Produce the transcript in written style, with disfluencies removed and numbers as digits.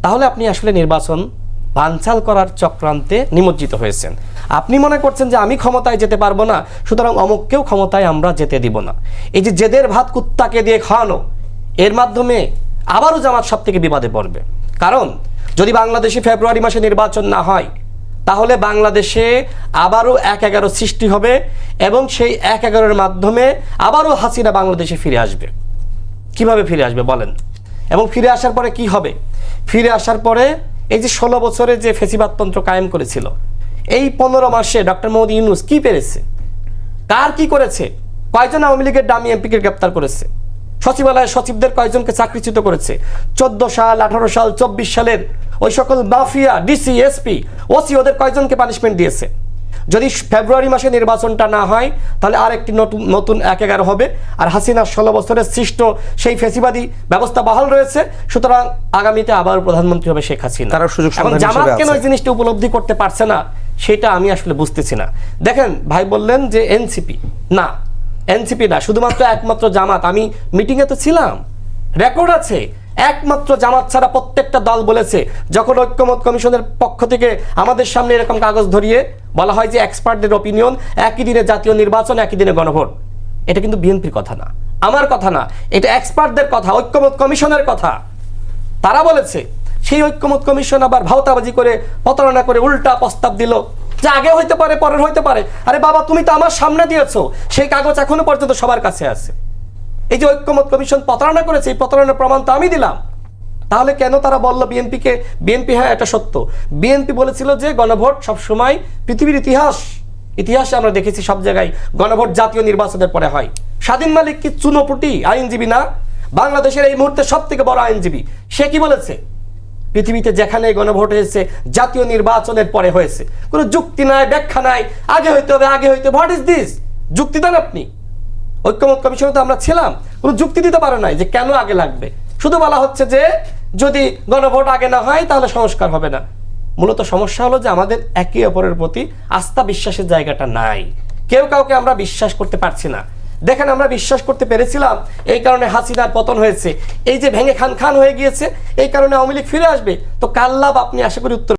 তাহলে আপনি আসলে নির্বাচন বানচাল করার চক্রান্তে নিমজ্জিত হয়েছেন। আপনি মনে করছেন যে আমি ক্ষমতায় যেতে পারবো না, সুতরাং অমুককেও ক্ষমতায় আমরা যেতে দিব না। এই যে জেদের ভাত কুত্তাকে দিয়ে খাওয়ানো, এর মাধ্যমে আবারও জামাত সব থেকে বিবাদে পড়বে। কারণ যদি বাংলাদেশে ফেব্রুয়ারি মাসে নির্বাচন না হয়, তাহলে বাংলাদেশে আবারও ১/১১ সৃষ্টি হবে এবং সেই ১/১১-এর মাধ্যমে আবারও হাসিনা বাংলাদেশে ফিরে আসবে। কিভাবে ফিরে আসবে বলেন? এবং ফিরে আসার পরে কি হবে? ফিরে আসার পরে এই যে ১৬ বছরে যে ফেসিবাদতন্ত্র কায়েম করেছিল, এই ১৫ মাসে ডক্টর মোহাম্মদ ইউনূস কি পেরেছে? কার কি করেছে? কয়জন আওয়ামী লীগের ডামি এমপিকে গ্রেপ্তার করেছে? সচিবালয়ের সচিবদের কয়জনকে চাকরিচ্যুত করেছে? ১৪ সাল, ১৮ সাল, ২৪ সালের ওই সকল মাফিয়া, ডিসি, এসপি, ওসি ওদের কয়জনকে পানিশমেন্ট দিয়েছে? যদি ফেব্রুয়ারি মাসে নির্বাচনটা না হয়, তাহলে আরেকটি নতুন ১/১১ হবে। আর হাসিনার ১৬ বছরের সৃষ্ট সেই ফেসিবাদী ব্যবস্থা বহাল রয়েছে। সুতরাং আগামীতে আবার প্রধানমন্ত্রী হবে শেখ হাসিনা। এবং জামাত কেন এই জিনিসটা উপলব্ধি করতে পারছে না, সেটা আমি আসলে বুঝতেছি না। দেখেন, ভাই বললেন যে এনসিপি না, এনসিপি না, শুধুমাত্র একমাত্র জামাত। আমি মিটিংয়ে তো ছিলাম, রেকর্ড আছে। একমাত্র জামাত ছাড়া প্রত্যেকটা দল বলেছে, যখন ঐক্যমত কমিশনের পক্ষ থেকে আমাদের সামনে এরকম কাগজ ধরিয়ে বলা হয় যে এক্সপার্টদের অপিনিয়ন, একই দিনে জাতীয় নির্বাচন, একই দিনে গণভোট। এটা কিন্তু বিএনপির কথা না, আমার কথা না, এটা এক্সপার্টদের কথা, ঐক্যমত কমিশনের কথা। তারা বলেছে। সেই ঐক্যমত কমিশন আবার ভাওতাবাজি করে, প্রতারণা করে উল্টা প্রস্তাব দিল যে আগে হইতে পারে, পরের হইতে পারে। আরে বাবা, তুমি তো আমার সামনে দিয়েছো, সেই কাগজ এখনো পর্যন্ত সবার কাছে আছে। এই যে ঐক্যমত কমিশন প্রতারণা করেছে, এই প্রতারণার প্রমাণ তো আমি দিলাম। তাহলে কেন তারা বলল বিএনপিকে? বিএনপি, হ্যাঁ এটা সত্য, বিএনপি বলেছিল যে গণভোট সবসময় পৃথিবীর ইতিহাসে আমরা দেখেছি সব জায়গায় গণভোট জাতীয় নির্বাচনের পরে হয়। স্বাধীন মালিক কি চুনোপুটি আইনজীবী না? বাংলাদেশের এই মুহূর্তে সব থেকে বড় আইনজীবী। সে কি বলেছে? পৃথিবীতে যেখানে গণভোট হয়েছে জাতীয় নির্বাচনের পরে হয়েছে। কোনো যুক্তি নাই, ব্যাখ্যা নাই, আগে হইতে হবে, আগে হইতে। What is this? যুক্তি দেন আপনি। ঐক্যমত কমিশনে তো আমরা ছিলাম, কোনো যুক্তি দিতে পারে নাই যে কেন আগে লাগবে। শুধু বলা হচ্ছে যে যদি গণভোট আগে না হয় তাহলে সংস্কার হবে না। মূলত সমস্যা হলো যে আমাদের একে অপরের প্রতি আস্থা বিশ্বাসের জায়গাটা নাই। কেউ কাউকে আমরা বিশ্বাস করতে পারছি না। দেখেন, আমরা বিশ্বাস করতে পেরেছিলাম, এই কারণে হাসিনার পতন হয়েছে। এই যে ভেঙে খান খান হয়ে গিয়েছে, এই কারণে আওয়ামী লীগ ফিরে আসবে। তো কাল লাভ আপনি আশা করি উত্তর